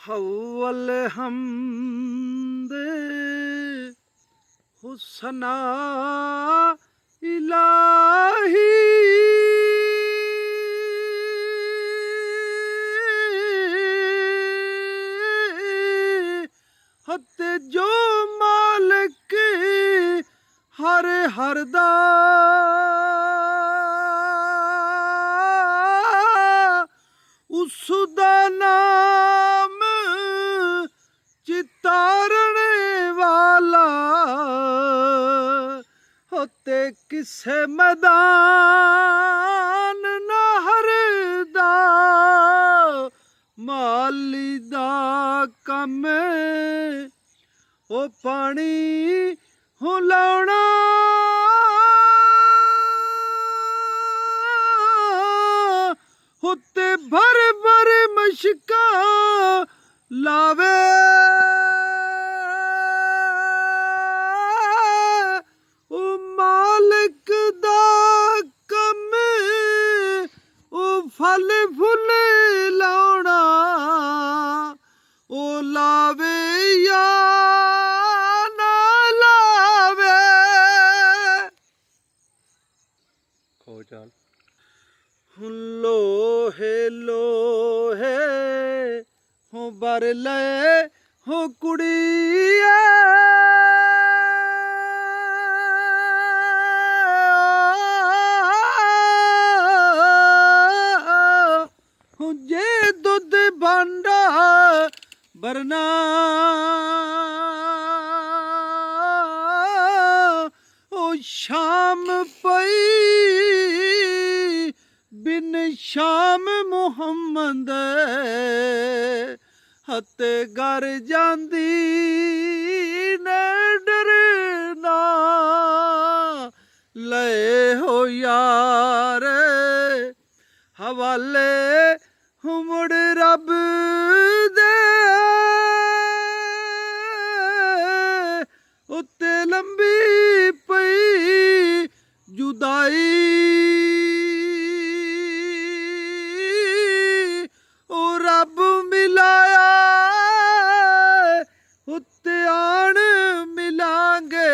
हव्वल हमद हुस्ना इलाही हते जो मालिक हर हरदा उसदा नाम चितारण वाला होते किसे मैदान न हरदा माली दा कम ओ पानी हुलाउणा होते भर भर मशका लावे ओ मालिक दा कम ओ फल फुल लाउणा ओ लावे या ना लावे खो चाल लोहे लोहे हो बर ले हो कुड़िया हो जे दुध भांडा भरना ओ शाम पई बिन शाम मुहम्मद हते घर जांदी ने डरना ले हो यार हवाले हुमड़ रब दे उत्ते लंबी पई जुदाई रब मिलाया उत्ते आन मिलांगे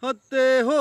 हते हो